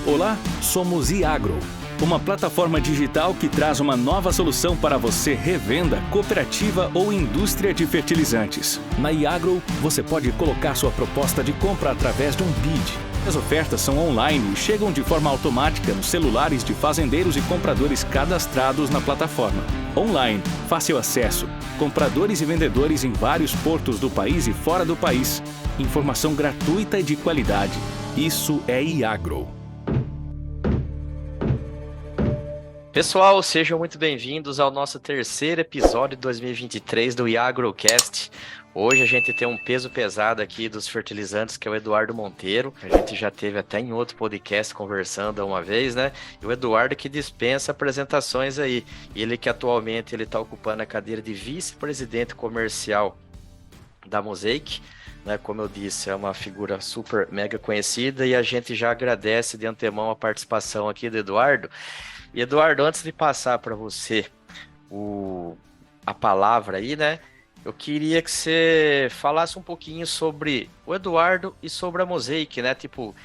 Olá, somos Iagro, uma plataforma digital que traz uma nova solução para você revenda, cooperativa ou indústria de fertilizantes. Na Iagro, você pode colocar sua proposta de compra através de um bid. As ofertas são online e chegam de forma automática nos celulares de fazendeiros e compradores cadastrados na plataforma. Online, fácil acesso, compradores e vendedores em vários portos do país e fora do país. Informação gratuita e de qualidade. Isso é Iagro. Pessoal, sejam muito bem-vindos ao nosso terceiro episódio de 2023 do IagroCast. Hoje a gente tem um peso pesado aqui dos fertilizantes, que é o Eduardo Monteiro. A gente já teve até em outro podcast conversando uma vez, né? E o Eduardo que dispensa apresentações aí. Ele que atualmente está ocupando a cadeira de vice-presidente comercial da Mosaic. Né, como eu disse, é uma figura super mega conhecida e a gente já agradece de antemão a participação aqui do Eduardo. E Eduardo, antes de passar para você a palavra aí, né? Eu queria que você falasse um pouquinho sobre o Eduardo e sobre a Mosaic, né? Tipo,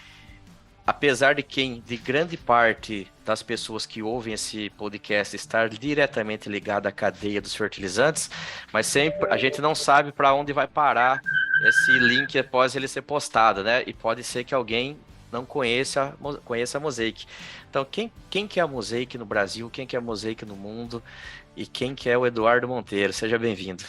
apesar de grande parte das pessoas que ouvem esse podcast estar diretamente ligada à cadeia dos fertilizantes, mas sempre a gente não sabe para onde vai parar esse link após ele ser postado, né? E pode ser que alguém não conheça a Mosaic. Então, quem que é a Mosaic no Brasil, quem que é a Mosaic no mundo e quem que é o Eduardo Monteiro? Seja bem-vindo.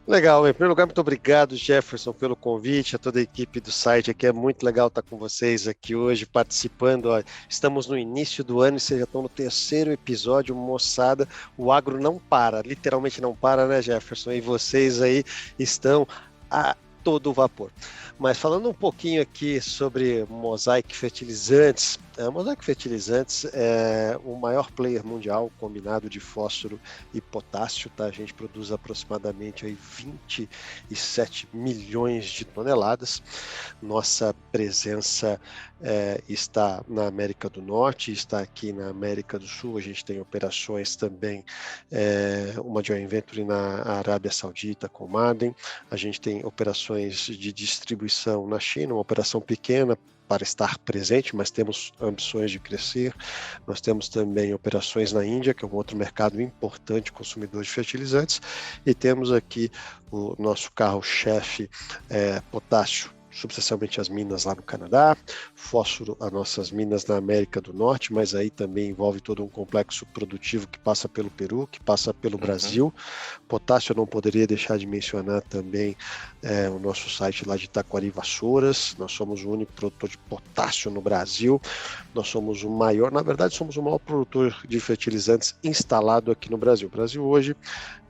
Legal, em primeiro lugar, muito obrigado, Jefferson, pelo convite, a toda a equipe do site aqui, é muito legal estar com vocês aqui hoje, participando, estamos no início do ano e vocês já estão no terceiro episódio, moçada, o agro não para, literalmente não para, né, Jefferson, e vocês aí estão a todo vapor. Mas falando um pouquinho aqui sobre Mosaic Fertilizantes, a Mosaic Fertilizantes é o maior player mundial combinado de fósforo e potássio, tá? A gente produz aproximadamente aí 27 milhões de toneladas. Nossa presença está na América do Norte, está aqui na América do Sul, a gente tem operações também, uma joint venture na Arábia Saudita com Ma'aden, a gente tem operações de distribuição na China, uma operação pequena para estar presente, mas temos ambições de crescer. Nós temos também operações na Índia, que é um outro mercado importante consumidor de fertilizantes, e temos aqui o nosso carro-chefe, potássio, substancialmente as minas lá no Canadá, fósforo, as nossas minas na América do Norte, mas aí também envolve todo um complexo produtivo que passa pelo Peru, que passa pelo Brasil. Potássio eu não poderia deixar de mencionar também o nosso site lá de Taquari Vassouras. Nós somos o único produtor de potássio no Brasil, nós somos o maior, na verdade somos o maior produtor de fertilizantes instalado aqui no Brasil. O Brasil hoje,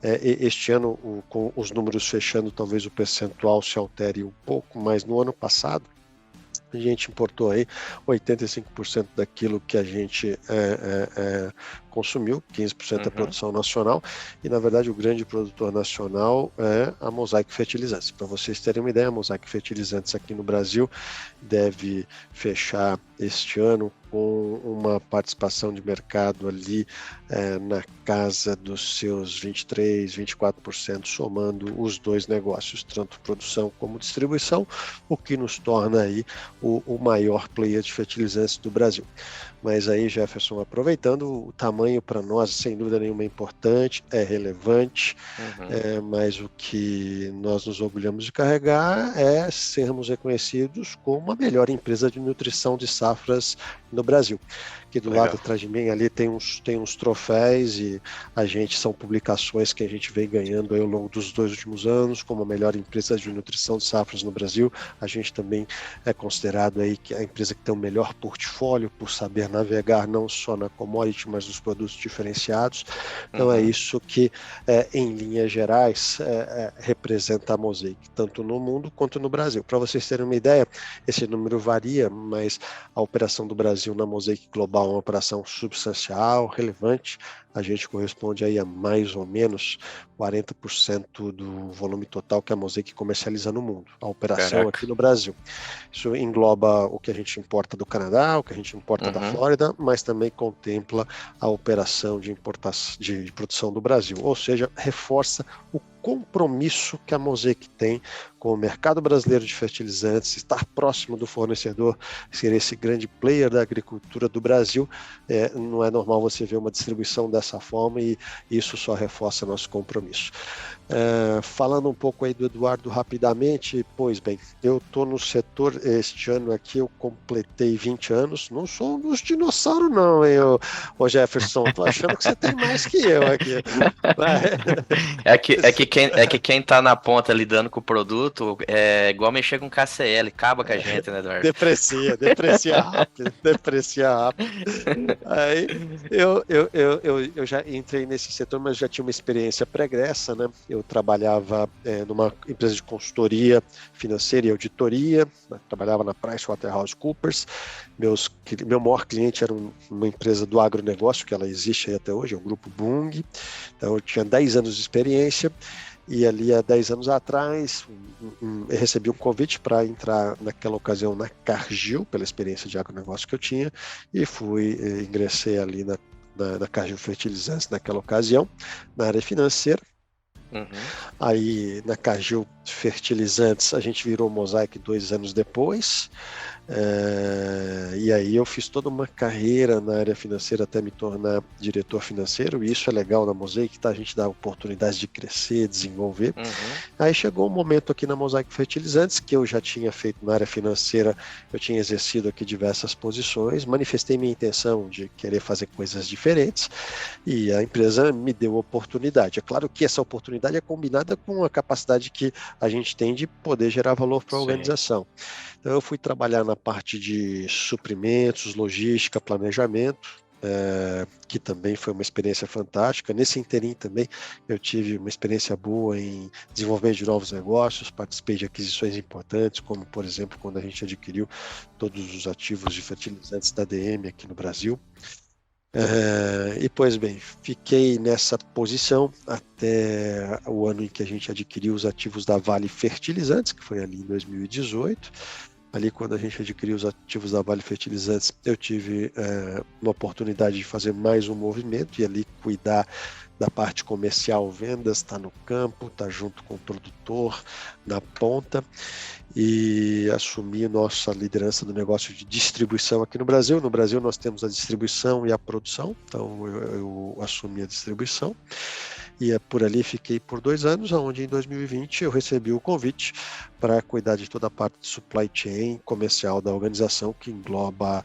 este ano, com os números fechando, talvez o percentual se altere um pouco, mas no ano passado a gente importou aí 85% daquilo que a gente consumiu, 15% é produção nacional, e na verdade o grande produtor nacional é a Mosaic Fertilizantes. Para vocês terem uma ideia, a Mosaic Fertilizantes aqui no Brasil deve fechar este ano com uma participação de mercado ali na casa dos seus 23%, 24%, somando os dois negócios, tanto produção como distribuição, o que nos torna aí o maior player de fertilizantes do Brasil. Mas aí, Jefferson, aproveitando, o tamanho para nós, sem dúvida nenhuma, é importante, é relevante, mas o que nós nos orgulhamos de carregar é sermos reconhecidos como a melhor empresa de nutrição de safras no Brasil. Aqui do lado atrás de mim ali tem uns troféus e são publicações que a gente vem ganhando aí ao longo dos 2 últimos anos como a melhor empresa de nutrição de safras no Brasil. A gente também é considerado aí que a empresa que tem o melhor portfólio por saber navegar não só na commodity, mas nos produtos diferenciados. Então é isso que, em linhas gerais, representa a Mosaic, tanto no mundo quanto no Brasil. Para vocês terem uma ideia, esse número varia, mas a operação do Brasil na Mosaic Global é uma operação substancial, relevante. A gente corresponde aí a mais ou menos 40% do volume total que a Mosaic comercializa no mundo, a operação aqui no Brasil. Isso engloba o que a gente importa do Canadá, o que a gente importa da Flórida, mas também contempla a operação de produção do Brasil, ou seja, reforça o compromisso que a Mosaic tem com o mercado brasileiro de fertilizantes, estar próximo do fornecedor, ser esse grande player da agricultura do Brasil. Não é normal você ver uma distribuição dessa forma e isso só reforça nosso compromisso. Falando um pouco aí do Eduardo rapidamente, pois bem, eu estou no setor este ano aqui, eu completei 20 anos, não sou um dos dinossauros não, hein, ô Jefferson, estou achando que você tem mais que eu aqui. É que quem tá na ponta lidando com o produto é igual mexer com KCL, acaba com a gente, né, Eduardo? Deprecia rápido. Aí eu já entrei nesse setor, mas já tinha uma experiência pregressa, né? Eu trabalhava numa empresa de consultoria financeira e auditoria, né? Trabalhava na PricewaterhouseCoopers. Meu maior cliente era uma empresa do agronegócio, que ela existe aí até hoje, é o Grupo Bung. Então eu tinha 10 anos de experiência. E ali há 10 anos atrás, eu recebi um convite para entrar naquela ocasião na Cargill, pela experiência de agronegócio que eu tinha, e ingressei ali na Cargill Fertilizantes naquela ocasião, na área financeira. Uhum. Aí na Cargill Fertilizantes a gente virou Mosaic 2 anos depois. E aí eu fiz toda uma carreira na área financeira até me tornar diretor financeiro, e isso é legal na Mosaic, tá? A gente dá oportunidades de crescer, desenvolver. Uhum. Aí chegou um momento aqui na Mosaic Fertilizantes que eu já tinha feito na área financeira, eu tinha exercido aqui diversas posições, manifestei minha intenção de querer fazer coisas diferentes e a empresa me deu oportunidade. É claro que essa oportunidade é combinada com a capacidade que a gente tem de poder gerar valor para a organização. Então eu fui trabalhar na parte de suprimentos, logística, planejamento, que também foi uma experiência fantástica. Nesse interim também eu tive uma experiência boa em desenvolvimento de novos negócios, participei de aquisições importantes, como por exemplo quando a gente adquiriu todos os ativos de fertilizantes da DM aqui no Brasil. E pois bem, fiquei nessa posição até o ano em que a gente adquiriu os ativos da Vale Fertilizantes, que foi ali em 2018. Ali, quando a gente adquiriu os ativos da Vale Fertilizantes, eu tive uma oportunidade de fazer mais um movimento e ali cuidar da parte comercial, vendas, estar no campo, estar junto com o produtor, na ponta, e assumir nossa liderança do negócio de distribuição aqui no Brasil. No Brasil nós temos a distribuição e a produção, então eu assumi a distribuição. E por ali fiquei por 2 anos, onde em 2020 eu recebi o convite para cuidar de toda a parte de supply chain comercial da organização, que engloba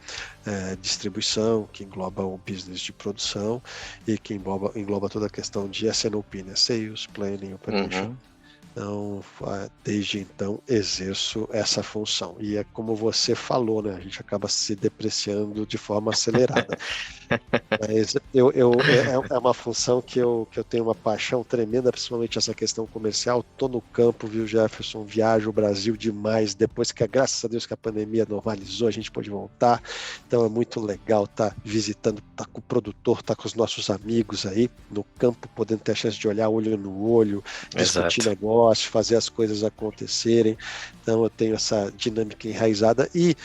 distribuição, que engloba o business de produção e que engloba toda a questão de S&OP, né? Sales, Planning, Operation. Uhum. Então, desde então, exerço essa função. E é como você falou, né? A gente acaba se depreciando de forma acelerada. Mas é uma função que eu tenho uma paixão tremenda, principalmente essa questão comercial. Estou no campo, viu, Jefferson? Viajo o Brasil demais. Depois que, graças a Deus, que a pandemia normalizou, a gente pôde voltar. Então é muito legal estar visitando, estar com o produtor, estar com os nossos amigos aí no campo, podendo ter a chance de olhar olho no olho, discutir negócio, fazer as coisas acontecerem. Então eu tenho essa dinâmica enraizada e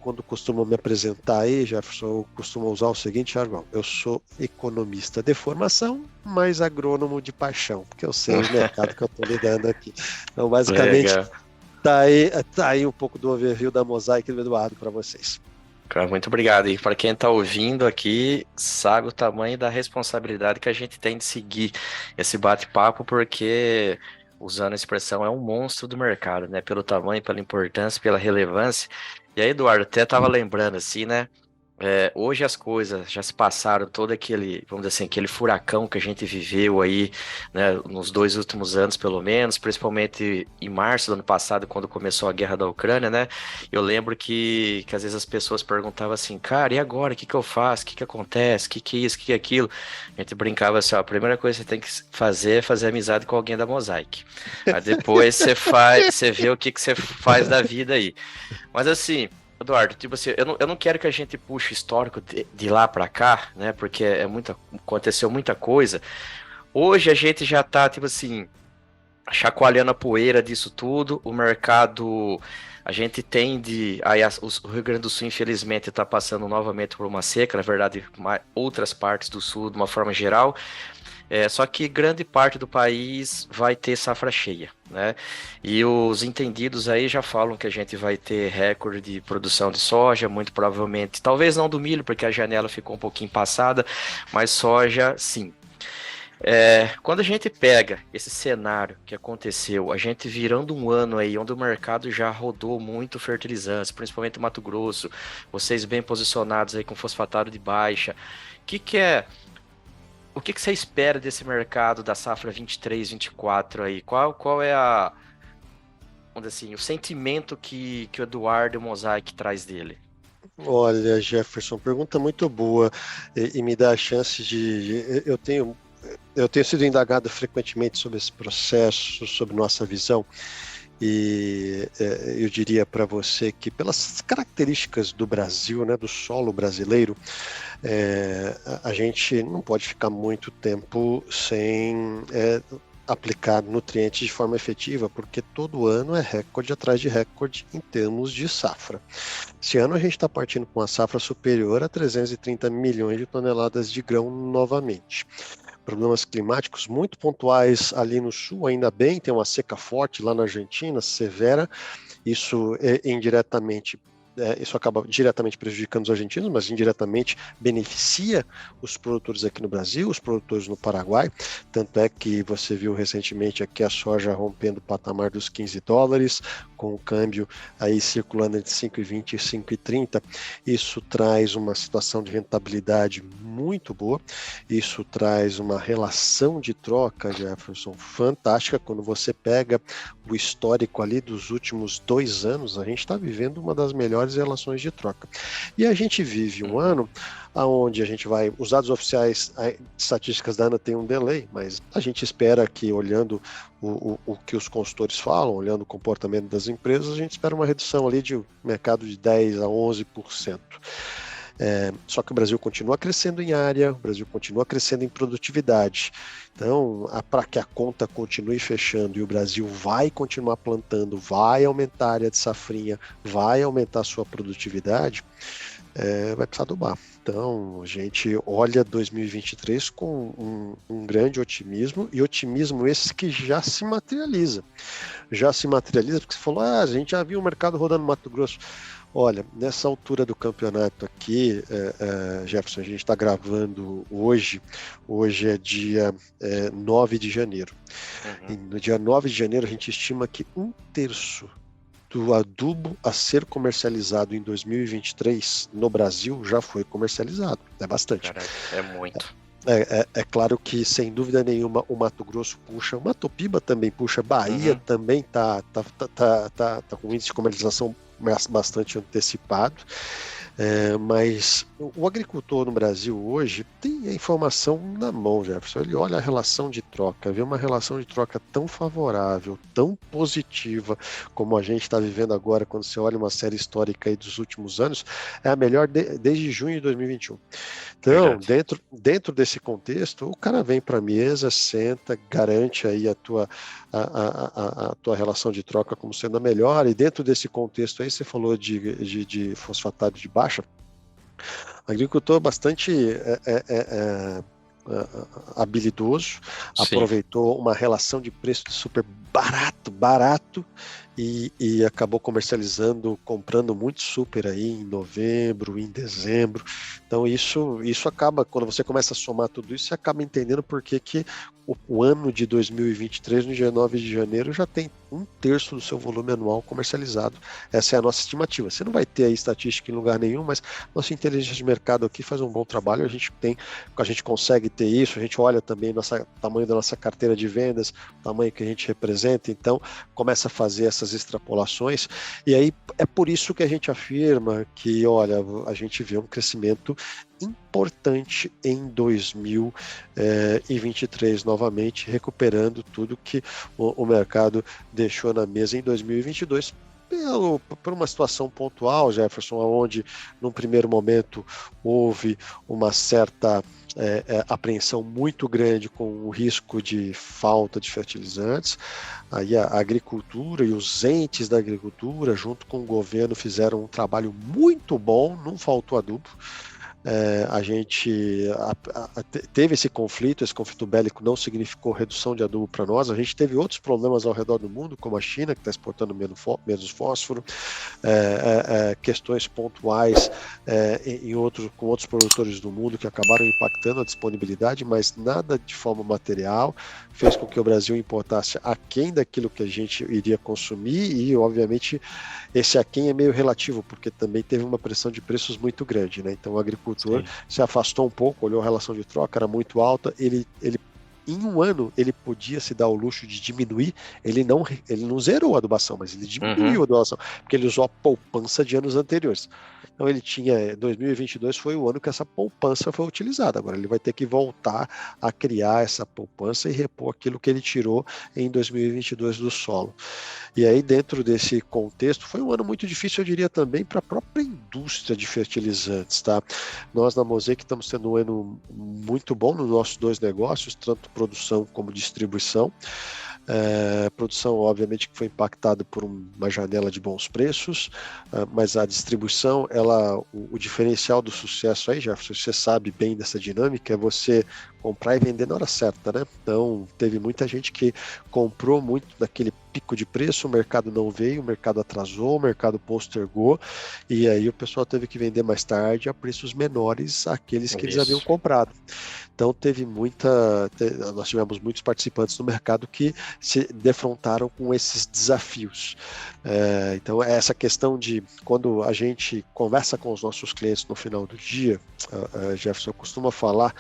quando costumo me apresentar aí, Jefferson, eu costumo usar o seguinte jargão: eu sou economista de formação, mas agrônomo de paixão, porque eu sei o mercado que eu estou lidando aqui. Então basicamente tá aí um pouco do overview da Mosaic do Eduardo para vocês. Cara, muito obrigado. E para quem está ouvindo aqui, sabe o tamanho da responsabilidade que a gente tem de seguir esse bate-papo, porque, usando a expressão, é um monstro do mercado, né? Pelo tamanho, pela importância, pela relevância. E aí, Eduardo, até estava lembrando assim, né? Hoje as coisas já se passaram, todo aquele, vamos dizer assim, aquele furacão que a gente viveu aí, né, nos 2 últimos anos pelo menos, principalmente em março do ano passado, quando começou a guerra da Ucrânia, né? Eu lembro que às vezes as pessoas perguntavam assim, cara, e agora? O que eu faço? O que acontece? O que é isso? O que é aquilo? A gente brincava assim, ó, a primeira coisa que você tem que fazer é fazer amizade com alguém da Mosaic. Aí depois você vê o que você faz da vida aí. Mas assim, Eduardo, tipo assim, eu não quero que a gente puxe histórico de lá para cá, né? Porque aconteceu muita coisa. Hoje a gente já tá, tipo assim, chacoalhando a poeira disso tudo. O mercado, a gente tende. O Rio Grande do Sul, infelizmente, está passando novamente por uma seca, na verdade, outras partes do Sul, de uma forma geral. Só que grande parte do país vai ter safra cheia, né? E os entendidos aí já falam que a gente vai ter recorde de produção de soja, muito provavelmente. Talvez não do milho, porque a janela ficou um pouquinho passada, mas soja, sim. Quando a gente pega esse cenário que aconteceu, a gente virando um ano aí, onde o mercado já rodou muito fertilizantes, principalmente no Mato Grosso, vocês bem posicionados aí com fosfatado de baixa, o que você espera desse mercado da safra 23, 24 aí? Qual é vamos dizer assim, o sentimento que o Eduardo Mosaic traz dele? Olha, Jefferson, pergunta muito boa e me dá a chance eu tenho sido indagado frequentemente sobre esse processo, sobre nossa visão, e eu diria para você que pelas características do Brasil, né, do solo brasileiro, a gente não pode ficar muito tempo sem aplicar nutrientes de forma efetiva, porque todo ano é recorde atrás de recorde em termos de safra. Esse ano a gente está partindo com uma safra superior a 330 milhões de toneladas de grão novamente. Problemas climáticos muito pontuais ali no sul, ainda bem, tem uma seca forte lá na Argentina, severa, isso indiretamente isso acaba diretamente prejudicando os argentinos, mas indiretamente beneficia os produtores aqui no Brasil, os produtores no Paraguai. Tanto é que você viu recentemente aqui a soja rompendo o patamar dos $15, com o câmbio aí circulando entre 5,20 e 5,30. Isso traz uma situação de rentabilidade muito boa, isso traz uma relação de troca, Jefferson, fantástica. Quando você pega o histórico ali dos últimos 2 anos, a gente está vivendo uma das melhores relações de troca. E a gente vive um ano onde a gente vai, os dados oficiais, estatísticas da ANA tem um delay, mas a gente espera que, olhando o que os consultores falam, olhando o comportamento das empresas, a gente espera uma redução ali de mercado de 10% a 11%. Só que o Brasil continua crescendo em área, o Brasil continua crescendo em produtividade. Então, para que a conta continue fechando e o Brasil vai continuar plantando, vai aumentar a área de safrinha, vai aumentar a sua produtividade, vai precisar adubar. Então, a gente olha 2023 com um grande otimismo, e otimismo esse que já se materializa. Já se materializa porque você falou, a gente já viu o mercado rodando no Mato Grosso. Olha, nessa altura do campeonato aqui, Jefferson, a gente está gravando hoje é dia 9 de janeiro. Uhum. E no dia 9 de janeiro a gente estima que 1/3 do adubo a ser comercializado em 2023 no Brasil já foi comercializado. É bastante. Caraca, é muito. É claro que, sem dúvida nenhuma, o Mato Grosso puxa, o Matopiba também puxa, Bahia também tá com índice de comercialização bastante antecipado, mas o agricultor no Brasil hoje tem a informação na mão, Jefferson. Ele olha a relação de troca, vê uma relação de troca tão favorável, tão positiva como a gente está vivendo agora. Quando você olha uma série histórica aí dos últimos anos, é a melhor desde junho de 2021. Então, dentro desse contexto, o cara vem para a mesa, senta, garante aí a tua relação de troca como sendo a melhor, e dentro desse contexto aí, você falou de fosfatado de baixa, agricultor bastante habilidoso, sim, aproveitou uma relação de preço super barato, e acabou comercializando, comprando muito super aí em novembro, em dezembro. Então isso acaba, quando você começa a somar tudo isso, você acaba entendendo por que o ano de 2023, no dia 9 de janeiro, já tem 1/3 do seu volume anual comercializado. Essa é a nossa estimativa. Você não vai ter aí estatística em lugar nenhum, mas nossa inteligência de mercado aqui faz um bom trabalho. A gente consegue ter isso. A gente olha também o tamanho da nossa carteira de vendas, o tamanho que a gente representa, então começa a fazer essas extrapolações, e aí é por isso que a gente afirma que, olha, a gente vê um crescimento importante em 2023 novamente, recuperando tudo que o mercado deixou na mesa em 2022, por uma situação pontual, Jefferson, onde num primeiro momento houve uma certa apreensão muito grande com o risco de falta de fertilizantes. Aí a agricultura e os entes da agricultura, junto com o governo, fizeram um trabalho muito bom, não faltou adubo. A gente teve esse conflito bélico não significou redução de adubo para nós, a gente teve outros problemas ao redor do mundo, como a China, que está exportando menos fósforo, questões pontuais com outros produtores do mundo que acabaram impactando a disponibilidade, mas nada de forma material fez com que o Brasil importasse aquém daquilo que a gente iria consumir, e obviamente esse aquém é meio relativo, porque também teve uma pressão de preços muito grande, né? Então o agricultor se afastou um pouco, olhou a relação de troca, era muito alta, ele em um ano ele podia se dar o luxo de diminuir, ele não zerou a adubação, mas ele diminuiu a adubação, porque ele usou a poupança de anos anteriores. Então 2022 foi o ano que essa poupança foi utilizada, agora ele vai ter que voltar a criar essa poupança e repor aquilo que ele tirou em 2022 do solo. E aí, dentro desse contexto, foi um ano muito difícil, eu diria, também para a própria indústria de fertilizantes, tá? Nós, na Mosaic, estamos tendo um ano muito bom nos nossos dois negócios, tanto produção como distribuição. Produção, obviamente, que foi impactada por uma janela de bons preços, mas a distribuição, o diferencial do sucesso aí, Jefferson, você sabe bem dessa dinâmica, é você comprar e vender na hora certa, né? Então, teve muita gente que comprou muito naquele pico de preço, o mercado não veio, o mercado atrasou, o mercado postergou, e aí o pessoal teve que vender mais tarde a preços menores àqueles que eles haviam comprado. Então nós tivemos muitos participantes no mercado que se defrontaram com esses desafios. Então essa questão de quando a gente conversa com os nossos clientes no final do dia, Jefferson costuma falar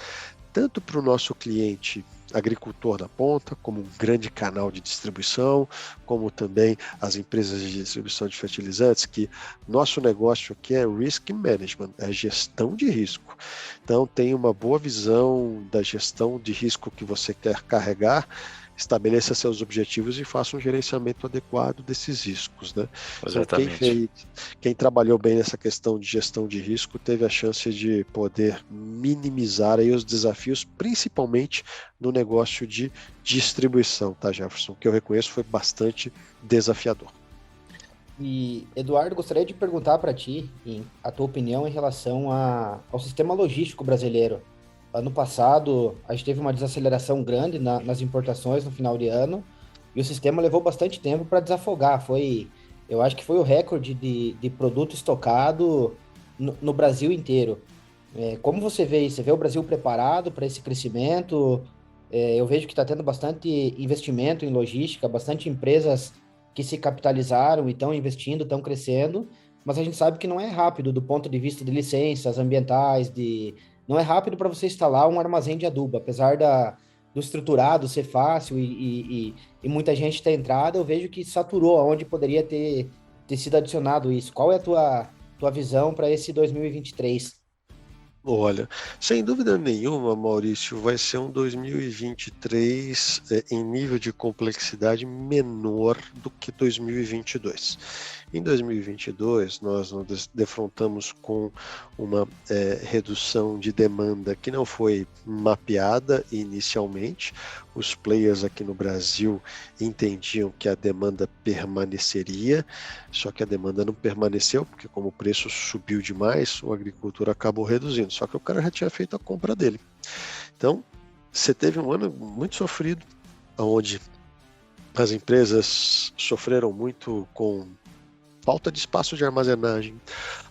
tanto para o nosso cliente agricultor da ponta, como um grande canal de distribuição, como também as empresas de distribuição de fertilizantes, que nosso negócio aqui é risk management, é gestão de risco. Então, tem uma boa visão da gestão de risco que você quer carregar, estabeleça seus objetivos e faça um gerenciamento adequado desses riscos, né? Exatamente. Então, quem trabalhou bem nessa questão de gestão de risco teve a chance de poder minimizar aí os desafios, principalmente no negócio de distribuição, tá, Jefferson? O que eu reconheço foi bastante desafiador. E, Eduardo, gostaria de perguntar para ti a tua opinião em relação ao sistema logístico brasileiro. Ano passado, a gente teve uma desaceleração grande nas importações no final de ano, e o sistema levou bastante tempo para desafogar. Eu acho que foi o recorde de produto estocado no Brasil inteiro. Como você vê isso? Você vê o Brasil preparado para esse crescimento? Eu vejo que está tendo bastante investimento em logística, bastante empresas que se capitalizaram e estão investindo, estão crescendo, mas a gente sabe que não é rápido do ponto de vista de licenças ambientais, não é rápido para você instalar um armazém de adubo, apesar do estruturado ser fácil e muita gente ter entrado, eu vejo que saturou onde poderia ter sido adicionado isso. Qual é a tua visão para esse 2023? Olha, sem dúvida nenhuma, Maurício, vai ser um 2023 em nível de complexidade menor do que 2022. Em 2022, nós nos defrontamos com uma redução de demanda que não foi mapeada inicialmente. Os players aqui no Brasil entendiam que a demanda permaneceria, só que a demanda não permaneceu, porque como o preço subiu demais, o agricultor acabou reduzindo, só que o cara já tinha feito a compra dele. Então, você teve um ano muito sofrido, onde as empresas sofreram muito com falta de espaço de armazenagem.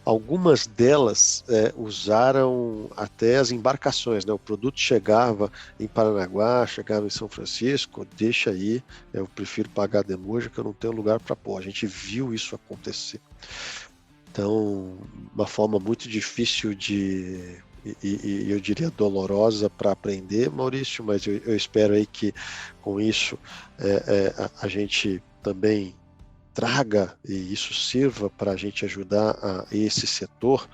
Algumas delas usaram até as embarcações, né? O produto chegava em Paranaguá, chegava em São Francisco, deixa aí, eu prefiro pagar a demurja que eu não tenho lugar para pôr. A gente viu isso acontecer. Então, uma forma muito difícil e eu diria dolorosa para aprender, Maurício, mas eu espero aí que com isso a gente também traga e isso sirva para a gente ajudar esse setor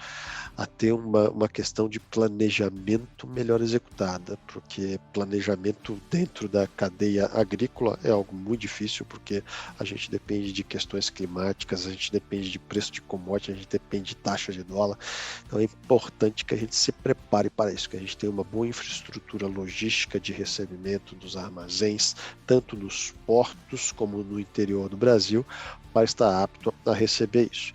a ter uma questão de planejamento melhor executada, porque planejamento dentro da cadeia agrícola é algo muito difícil, porque a gente depende de questões climáticas, a gente depende de preço de commodity, a gente depende de taxa de dólar, então é importante que a gente se prepare para isso, que a gente tenha uma boa infraestrutura logística de recebimento dos armazéns, tanto nos portos como no interior do Brasil, para estar apto a receber isso.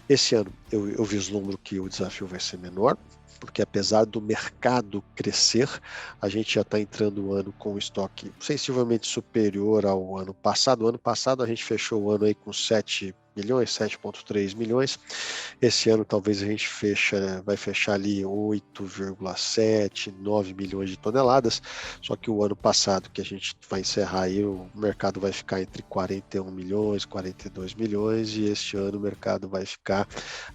Esse ano eu vislumbro que o desafio vai ser menor, porque apesar do mercado crescer, a gente já está entrando o ano com um estoque sensivelmente superior ao ano passado. O ano passado a gente fechou o ano aí com 7 milhões, 7,3 milhões. Esse ano talvez a gente vai fechar ali 8,7, 9 milhões de toneladas, só que o ano passado que a gente vai encerrar aí, o mercado vai ficar entre 41 milhões, 42 milhões, e este ano o mercado vai ficar,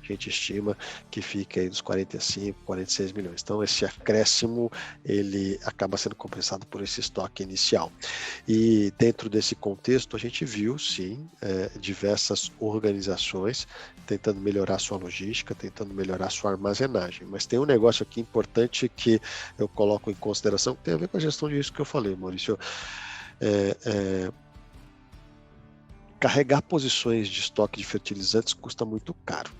a gente estima que fica aí nos 45, 46 milhões. Então esse acréscimo, ele acaba sendo compensado por esse estoque inicial. E dentro desse contexto a gente viu, sim, diversas organizações tentando melhorar sua logística, tentando melhorar sua armazenagem. Mas tem um negócio aqui importante que eu coloco em consideração, que tem a ver com a gestão de risco que eu falei, Maurício. Carregar posições de estoque de fertilizantes custa muito caro.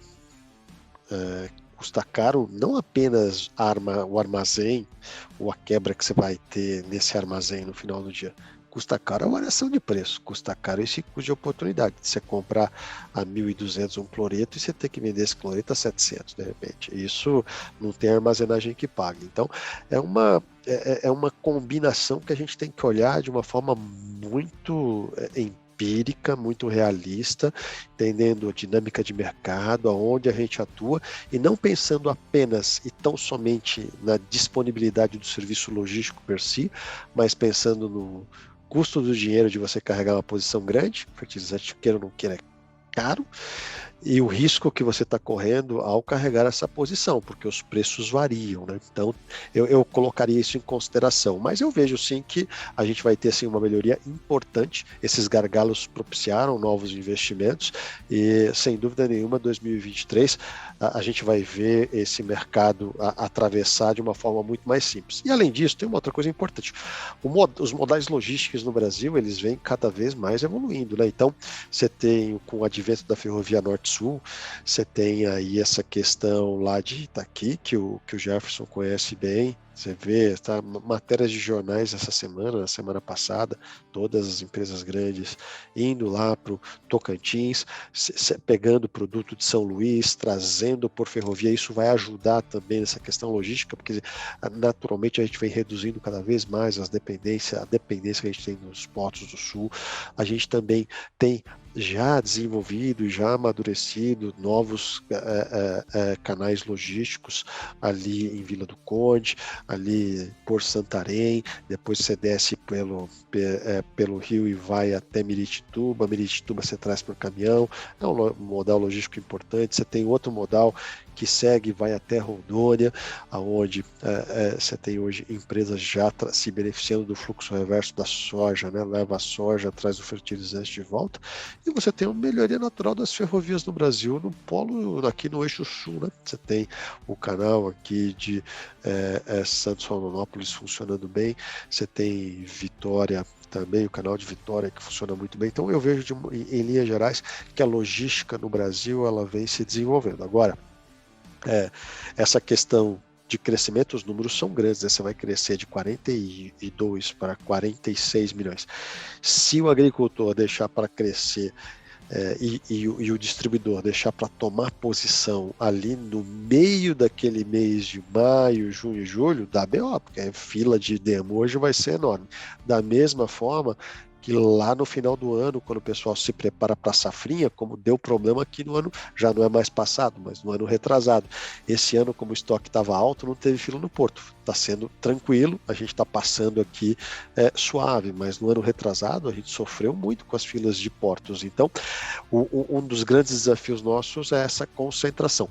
Custa caro não apenas o armazém ou a quebra que você vai ter nesse armazém no final do dia. Custa caro a variação de preço, custa caro esse custo de oportunidade. Você comprar a 1.200 um cloreto e você ter que vender esse cloreto a 700 de repente. Isso não tem armazenagem que pague. Então é uma combinação que a gente tem que olhar de uma forma muito empírica, muito realista, entendendo a dinâmica de mercado, aonde a gente atua, e não pensando apenas e tão somente na disponibilidade do serviço logístico per si, mas pensando no custo do dinheiro de você carregar uma posição grande, fertilizante, queira ou não queira, é caro, e o risco que você está correndo ao carregar essa posição, porque os preços variam, né? Então eu colocaria isso em consideração, mas eu vejo sim que a gente vai ter assim, uma melhoria importante. Esses gargalos propiciaram novos investimentos e sem dúvida nenhuma 2023 a gente vai ver esse mercado atravessar de uma forma muito mais simples. E além disso, tem uma outra coisa importante, os modais logísticos no Brasil, eles vêm cada vez mais evoluindo, né? Então você tem, com o advento da Ferrovia Norte-Sul, você tem aí essa questão lá de Itaqui, que o Jefferson conhece bem. Você vê, tá, matérias de jornais essa semana, na semana passada, todas as empresas grandes indo lá para o Tocantins, pegando produto de São Luís, trazendo por ferrovia. Isso vai ajudar também nessa questão logística, porque naturalmente a gente vem reduzindo cada vez mais a dependência que a gente tem nos portos do Sul. A gente também tem já desenvolvido e já amadurecido novos canais logísticos ali em Vila do Conde, ali por Santarém, depois você desce pelo rio e vai até Miritituba você traz por caminhão, é um modal logístico importante. Você tem outro modal que segue e vai até Rondônia, aonde você tem hoje empresas já se beneficiando do fluxo reverso da soja, né? Leva a soja, traz o fertilizante de volta, e você tem uma melhoria natural das ferrovias no Brasil, no polo, aqui no eixo sul, né? Você tem o canal aqui de Santos Rondonópolis funcionando bem, você tem Vitória também, o canal de Vitória que funciona muito bem. Então eu vejo em linhas gerais que a logística no Brasil ela vem se desenvolvendo. Agora, essa questão de crescimento, os números são grandes, né? Você vai crescer de 42 para 46 milhões. Se o agricultor deixar para crescer e o distribuidor deixar para tomar posição ali no meio daquele mês de maio, junho e julho, dá BO, porque a fila de demo hoje vai ser enorme. Da mesma forma que lá no final do ano, quando o pessoal se prepara para a safrinha, como deu problema aqui no ano, já não é mais passado, mas no ano retrasado. Esse ano, como o estoque estava alto, não teve fila no porto. Está sendo tranquilo, a gente está passando aqui suave, mas no ano retrasado a gente sofreu muito com as filas de portos. Então, um dos grandes desafios nossos é essa concentração.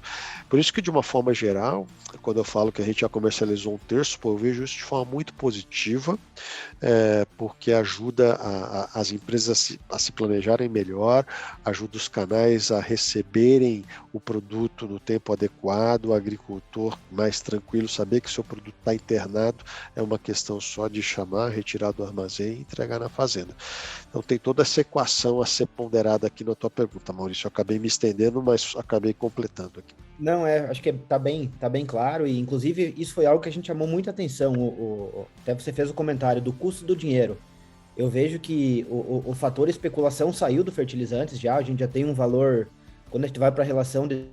Por isso que, de uma forma geral, quando eu falo que a gente já comercializou 1/3, eu vejo isso de forma muito positiva, porque ajuda as empresas a se planejarem melhor, ajuda os canais a receberem o produto no tempo adequado, o agricultor mais tranquilo, saber que seu produto está internado, é uma questão só de chamar, retirar do armazém e entregar na fazenda. Então tem toda essa equação a ser ponderada aqui na tua pergunta, Maurício. Eu acabei me estendendo, mas acabei completando aqui. Não, acho que tá bem claro, e inclusive isso foi algo que a gente chamou muita atenção, até você fez o comentário do custo do dinheiro. Eu vejo que o fator especulação saiu do fertilizantes já, a gente já tem um valor quando a gente vai para a relação de...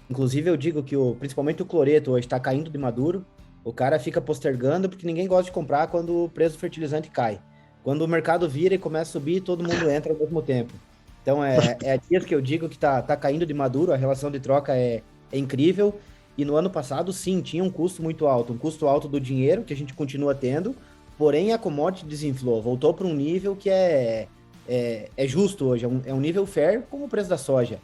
Inclusive, eu digo que principalmente o cloreto hoje está caindo de maduro, o cara fica postergando porque ninguém gosta de comprar quando o preço do fertilizante cai. Quando o mercado vira e começa a subir, todo mundo entra ao mesmo tempo. Então, é dias que eu digo que tá caindo de maduro, a relação de troca é incrível. E no ano passado, sim, tinha um custo muito alto, um custo alto do dinheiro, que a gente continua tendo, porém a commodity desinflou, voltou para um nível que é justo hoje, é um nível fair como o preço da soja.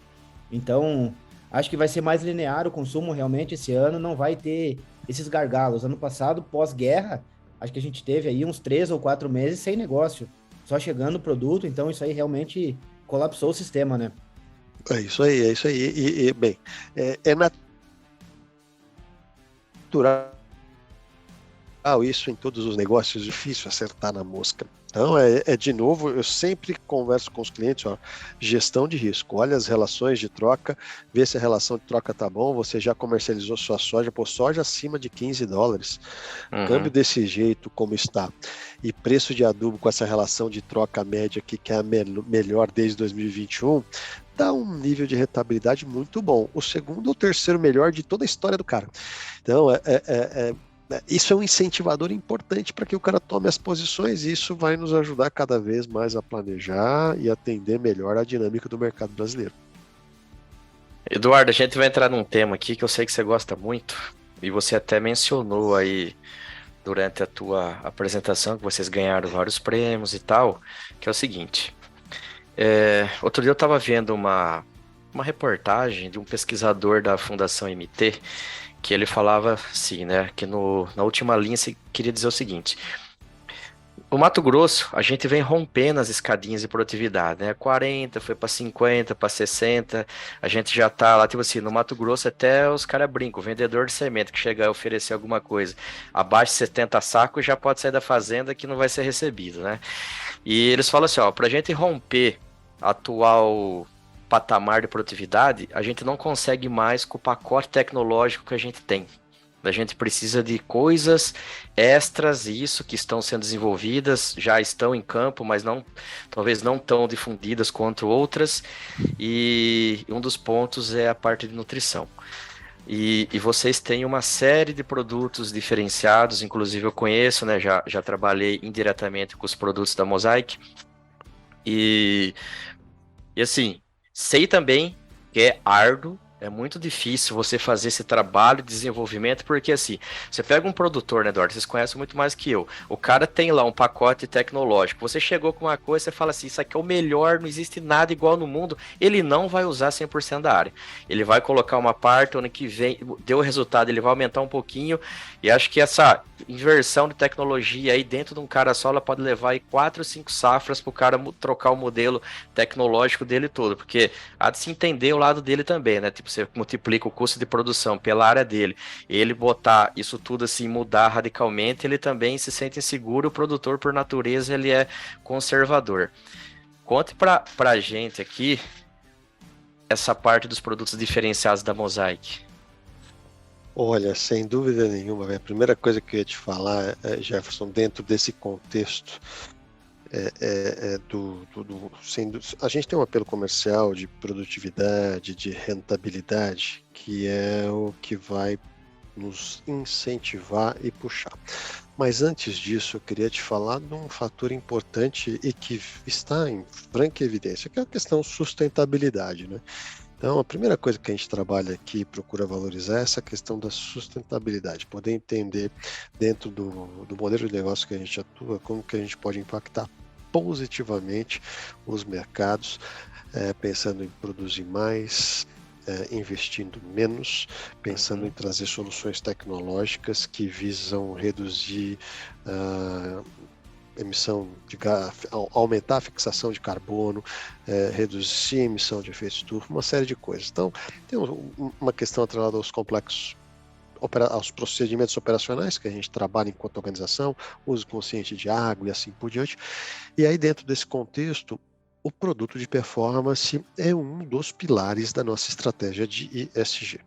Então, acho que vai ser mais linear o consumo realmente esse ano, não vai ter esses gargalos. Ano passado, pós-guerra, acho que a gente teve aí uns 3 ou 4 meses sem negócio, só chegando o produto, então isso aí realmente colapsou o sistema, né? É isso aí, é isso aí. Bem, é natural isso em todos os negócios, difícil acertar na mosca. Então, de novo, eu sempre converso com os clientes, ó, gestão de risco, olha as relações de troca, vê se a relação de troca tá bom, você já comercializou sua soja, soja acima de $15, câmbio desse jeito como está, e preço de adubo com essa relação de troca média aqui, que é a melhor desde 2021, dá um nível de rentabilidade muito bom, o segundo ou terceiro melhor de toda a história do cara. Então, isso é um incentivador importante para que o cara tome as posições e isso vai nos ajudar cada vez mais a planejar e atender melhor a dinâmica do mercado brasileiro. Eduardo, a gente vai entrar num tema aqui que eu sei que você gosta muito e você até mencionou aí durante a tua apresentação que vocês ganharam vários prêmios e tal, que é o seguinte, outro dia eu estava vendo uma reportagem de um pesquisador da Fundação MT que ele falava assim, né, que na última linha se queria dizer o seguinte: o Mato Grosso, a gente vem rompendo as escadinhas de produtividade, né, 40, foi para 50, para 60, a gente já tá lá, tipo assim, no Mato Grosso até os caras brincam, o vendedor de semente que chega a oferecer alguma coisa abaixo de 70 sacos já pode sair da fazenda que não vai ser recebido, né, e eles falam assim, ó, pra gente romper a atual patamar de produtividade, a gente não consegue mais com o pacote tecnológico que a gente tem. A gente precisa de coisas extras, isso que estão sendo desenvolvidas, já estão em campo, mas talvez não tão difundidas quanto outras, e um dos pontos é a parte de nutrição. E vocês têm uma série de produtos diferenciados, inclusive eu conheço, né, já trabalhei indiretamente com os produtos da Mosaic, e assim, sei também que é árduo, é muito difícil você fazer esse trabalho de desenvolvimento, porque assim, você pega um produtor, né, Eduardo, vocês conhecem muito mais que eu, o cara tem lá um pacote tecnológico, você chegou com uma coisa, você fala assim, isso aqui é o melhor, não existe nada igual no mundo, ele não vai usar 100% da área, ele vai colocar uma parte, ano que vem, deu o resultado, ele vai aumentar um pouquinho, e acho que essa inversão de tecnologia aí dentro de um cara só, ela pode levar aí 4 ou 5 safras para o cara trocar o modelo tecnológico dele todo, porque há de se entender o lado dele também, né, tipo, você multiplica o custo de produção pela área dele, ele botar isso tudo assim, mudar radicalmente, ele também se sente inseguro, o produtor por natureza ele é conservador. Conte pra gente aqui essa parte dos produtos diferenciados da Mosaic. Olha, sem dúvida nenhuma, a primeira coisa que eu ia te falar, Jefferson, dentro desse contexto, a gente tem um apelo comercial de produtividade, de rentabilidade, que é o que vai nos incentivar e puxar. Mas antes disso, eu queria te falar de um fator importante e que está em franca evidência, que é a questão sustentabilidade, né? Então, a primeira coisa que a gente trabalha aqui e procura valorizar é essa questão da sustentabilidade, poder entender dentro do modelo de negócio que a gente atua, como que a gente pode impactar positivamente os mercados, pensando em produzir mais, investindo menos, pensando em trazer soluções tecnológicas que visam reduzir emissão de gás, aumentar a fixação de carbono, reduzir a emissão de efeito estufa, uma série de coisas. Então, tem uma questão atrelada aos complexos, aos procedimentos operacionais que a gente trabalha enquanto organização, uso consciente de água e assim por diante. E aí, dentro desse contexto, o produto de performance é um dos pilares da nossa estratégia de ESG.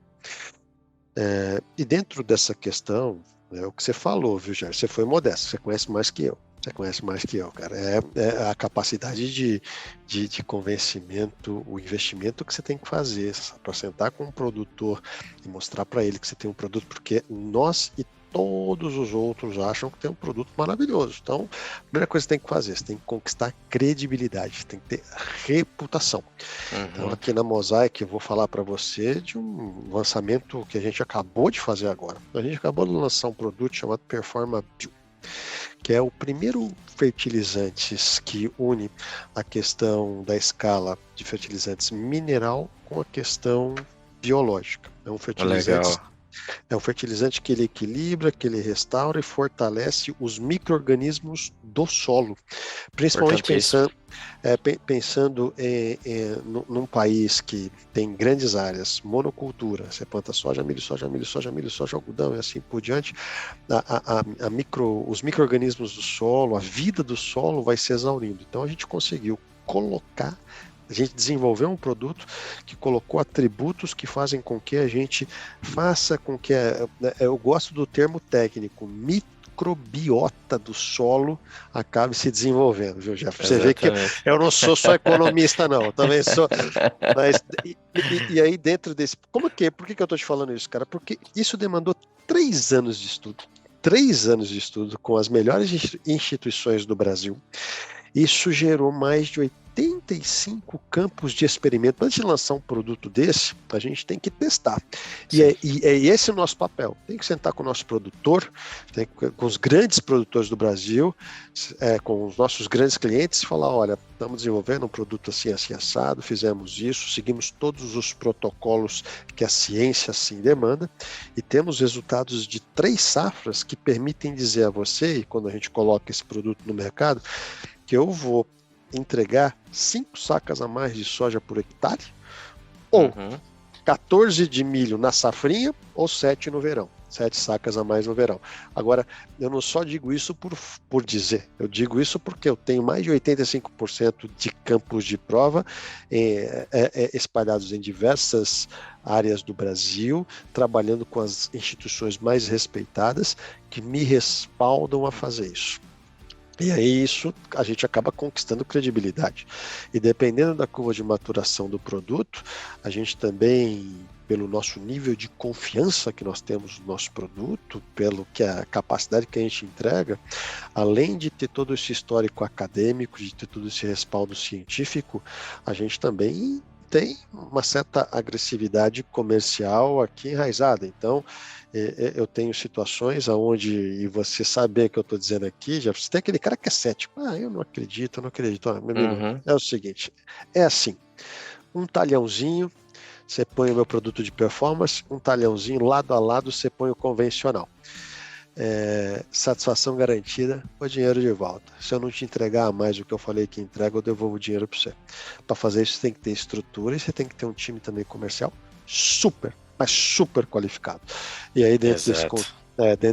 E dentro dessa questão, o que você falou, viu, Jair? Você foi modesto, você conhece mais que eu. Você conhece mais que eu, cara. É a capacidade de convencimento, o investimento que você tem que fazer para sentar com um produtor e mostrar para ele que você tem um produto, porque nós e todos os outros acham que tem um produto maravilhoso. Então, a primeira coisa que você tem que fazer, você tem que conquistar credibilidade, tem que ter reputação. Então, aqui na Mosaic, eu vou falar para você de um lançamento que a gente acabou de fazer agora. A gente acabou de lançar um produto chamado Performa Bio, que é o primeiro fertilizantes que une a questão da escala de fertilizantes mineral com a questão biológica. É um fertilizante. Legal. É um fertilizante que ele equilibra, que ele restaura e fortalece os micro-organismos do solo. Principalmente pensando num país que tem grandes áreas, monocultura, você planta soja, milho, soja, milho, soja, milho, soja, algodão e assim por diante, os micro-organismos do solo, a vida do solo vai se exaurindo. Então a gente conseguiu a gente desenvolveu um produto que colocou atributos que fazem com que a gente faça com que, eu gosto do termo técnico, microbiota do solo acabe se desenvolvendo, viu, Jeff? Você vê que eu não sou só economista, não, eu também sou. Mas, e aí dentro desse... Por que eu estou te falando isso, cara? Porque isso demandou 3 anos de estudo. 3 anos de estudo com as melhores instituições do Brasil. Isso gerou mais de 85 campos de experimento. Antes de lançar um produto desse, a gente tem que testar. E é esse o nosso papel. Tem que sentar com o nosso produtor, com os grandes produtores do Brasil, com os nossos grandes clientes, e falar, olha, estamos desenvolvendo um produto assim, assim, assado, fizemos isso, seguimos todos os protocolos que a ciência assim demanda, e temos resultados de 3 safras que permitem dizer a você, e quando a gente coloca esse produto no mercado, que eu vou entregar 5 sacas a mais de soja por hectare, ou 14 de milho na safrinha, ou 7 no verão. 7 sacas a mais no verão. Agora, eu não só digo isso por dizer, eu digo isso porque eu tenho mais de 85% de campos de prova espalhados em diversas áreas do Brasil, trabalhando com as instituições mais respeitadas que me respaldam a fazer isso. E aí isso a gente acaba conquistando credibilidade. E dependendo da curva de maturação do produto, a gente também, pelo nosso nível de confiança que nós temos no nosso produto, pelo que a capacidade que a gente entrega, além de ter todo esse histórico acadêmico, de ter todo esse respaldo científico, a gente também tem uma certa agressividade comercial aqui enraizada. Então, eu tenho situações onde, e você sabe que eu estou dizendo aqui, já você tem aquele cara que é cético. Eu não acredito. Meu amigo, é o seguinte, é assim, um talhãozinho, você põe o meu produto de performance, um talhãozinho, lado a lado, você põe o convencional. Satisfação garantida, o dinheiro de volta. Se eu não te entregar mais do que eu falei que entrega, eu devolvo o dinheiro para você. Para fazer isso, você tem que ter estrutura e você tem que ter um time também comercial mas super qualificado. E aí dentro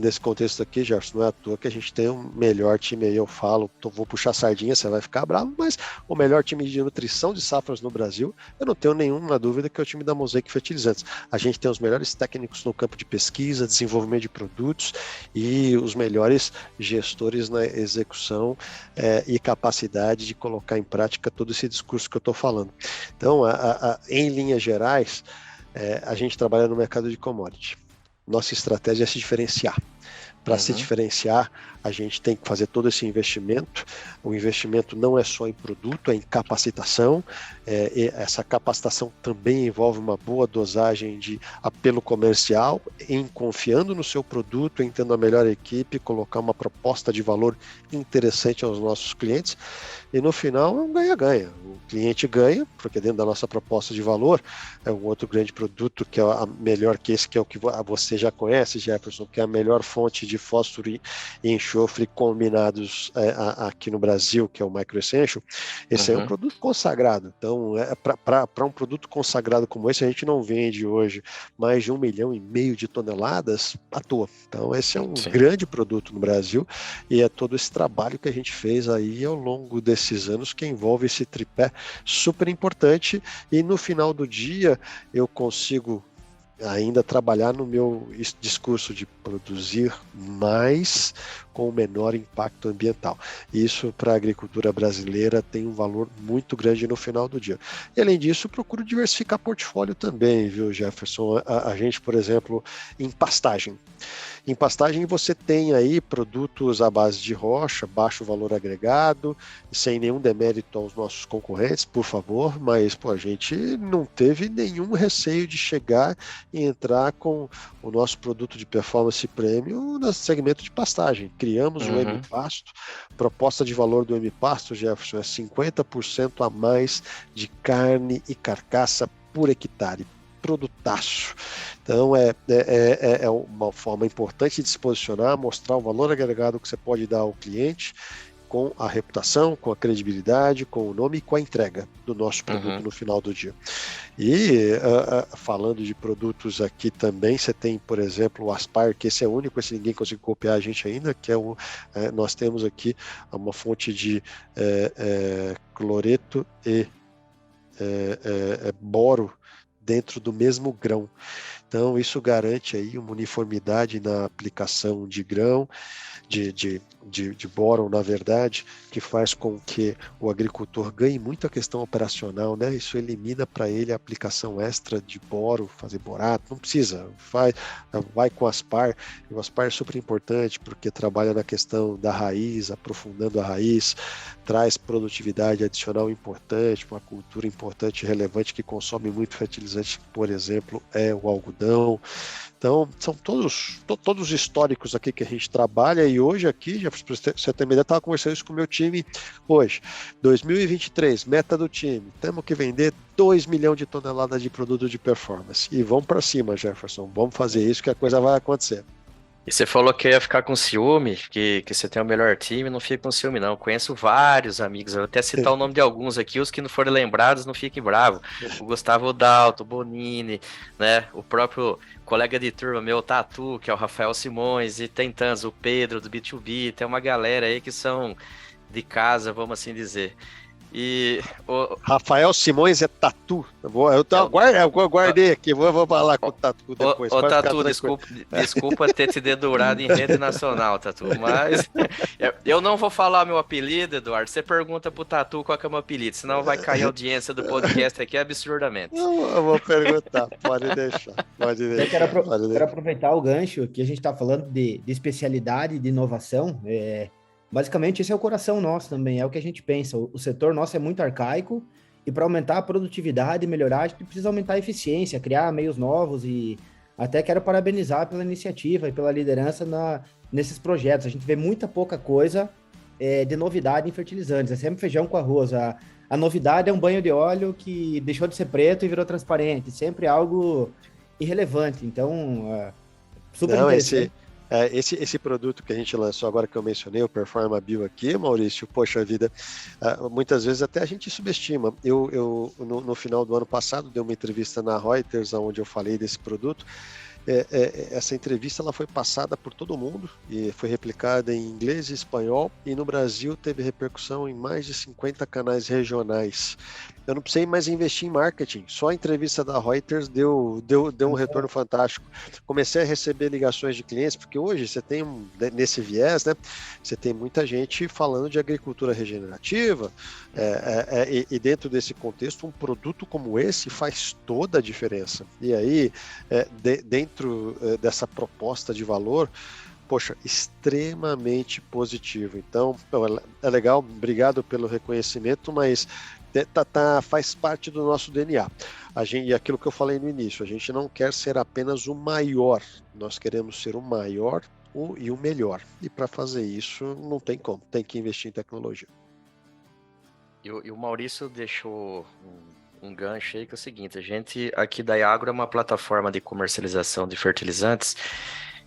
desse contexto aqui, Jefferson, não é à toa que a gente tem um melhor time aí, eu falo, vou puxar sardinha, você vai ficar bravo, mas o melhor time de nutrição de safras no Brasil, eu não tenho nenhuma dúvida que é o time da Mosaic Fertilizantes. A gente tem os melhores técnicos no campo de pesquisa, desenvolvimento de produtos e os melhores gestores na execução e capacidade de colocar em prática todo esse discurso que eu estou falando. Então, em linhas gerais, a gente trabalha no mercado de commodity. Nossa estratégia é se diferenciar. Para se diferenciar, a gente tem que fazer todo esse investimento. O investimento não é só em produto, é em capacitação. E essa capacitação também envolve uma boa dosagem de apelo comercial, em confiando no seu produto, em tendo a melhor equipe, colocar uma proposta de valor interessante aos nossos clientes. E no final é um ganha-ganha. O cliente ganha, porque dentro da nossa proposta de valor é um outro grande produto que é a melhor que esse, que é o que você já conhece, Jefferson, que é a melhor fonte de fósforo e enxofre combinados aqui no Brasil, que é o Micro Essential. Esse é um produto consagrado. Então, para um produto consagrado como esse, a gente não vende hoje mais de 1,5 milhão de toneladas à toa. Então, esse é um grande produto no Brasil e é todo esse trabalho que a gente fez aí ao longo desses anos que envolve esse tripé super importante e no final do dia eu consigo ainda trabalhar no meu discurso de produzir mais com o menor impacto ambiental. Isso, para a agricultura brasileira, tem um valor muito grande no final do dia. E, além disso, procuro diversificar portfólio também, viu, Jefferson? A gente, por exemplo, em pastagem. Em pastagem você tem aí produtos à base de rocha, baixo valor agregado, sem nenhum demérito aos nossos concorrentes, por favor, mas a gente não teve nenhum receio de chegar e entrar com o nosso produto de performance premium no segmento de pastagem. Criamos o M-Pasto, proposta de valor do M-Pasto, Jefferson, é 50% a mais de carne e carcaça por hectare. Produtaço. Então é uma forma importante de se posicionar, mostrar o valor agregado que você pode dar ao cliente com a reputação, com a credibilidade, com o nome e com a entrega do nosso produto no final do dia. E falando de produtos aqui também, você tem, por exemplo, o Aspire, que esse é único, esse ninguém conseguiu copiar a gente ainda, que é nós temos aqui uma fonte de cloreto e boro dentro do mesmo grão. Então, isso garante aí uma uniformidade na aplicação de grão, de bóron, na verdade, que faz com que o agricultor ganhe muito a questão operacional, né? Isso elimina para ele a aplicação extra de boro, fazer borato, não precisa, vai com o Aspar, e o Aspar é super importante porque trabalha na questão da raiz, aprofundando a raiz, traz produtividade adicional importante, uma cultura importante e relevante que consome muito fertilizante, por exemplo, é o algodão. Então, são todos históricos aqui que a gente trabalha, e hoje aqui, já para você ter uma ideia, eu estava conversando isso com o meu time hoje. 2023, meta do time, temos que vender 2 milhões de toneladas de produto de performance. E vamos para cima, Jefferson, vamos fazer isso que a coisa vai acontecer. E você falou que ia ficar com ciúme, que você tem o melhor time, não fica com ciúme não, eu conheço vários amigos, eu vou até citar o nome de alguns aqui, os que não forem lembrados não fiquem bravos, o Gustavo Dalto, o Bonini, né, o próprio colega de turma meu, Tatu, que é o Rafael Simões, e tem tantos, o Pedro do B2B, tem uma galera aí que são de casa, vamos assim dizer. E Rafael Simões é Tatu. Eu guardei aqui, vou falar com o Tatu depois. Ô Tatu, desculpa ter te dedurado em rede nacional, Tatu, mas eu não vou falar meu apelido, Eduardo. Você pergunta pro Tatu qual que é o meu apelido, senão vai cair a audiência do podcast aqui absurdamente. Eu vou perguntar, pode deixar. Eu quero aproveitar o gancho que a gente está falando de especialidade, de inovação. Basicamente, esse é o coração nosso também, é o que a gente pensa. O setor nosso é muito arcaico e para aumentar a produtividade e melhorar, a gente precisa aumentar a eficiência, criar meios novos e até quero parabenizar pela iniciativa e pela liderança nesses projetos. A gente vê muita pouca coisa de novidade em fertilizantes, é sempre feijão com arroz. A novidade é um banho de óleo que deixou de ser preto e virou transparente, sempre algo irrelevante. Então, super interessante. Esse produto que a gente lançou agora, que eu mencionei, o Performabio aqui, Maurício, poxa vida, muitas vezes até a gente subestima. Eu no final do ano passado, dei uma entrevista na Reuters, onde eu falei desse produto. Essa entrevista ela foi passada por todo mundo e foi replicada em inglês e espanhol, e no Brasil teve repercussão em mais de 50 canais regionais. Eu não precisei mais investir em marketing, só a entrevista da Reuters deu um retorno fantástico. Comecei a receber ligações de clientes, porque hoje você tem, nesse viés, né, você tem muita gente falando de agricultura regenerativa, e dentro desse contexto, um produto como esse faz toda a diferença. E aí, dentro dessa proposta de valor, poxa, extremamente positivo. Então, é legal, obrigado pelo reconhecimento, mas faz parte do nosso DNA. E aquilo que eu falei no início, a gente não quer ser apenas o maior, nós queremos ser o maior e o melhor. E para fazer isso, não tem como, tem que investir em tecnologia. E o Maurício deixou um gancho aí que é o seguinte, a gente aqui da Iagro é uma plataforma de comercialização de fertilizantes.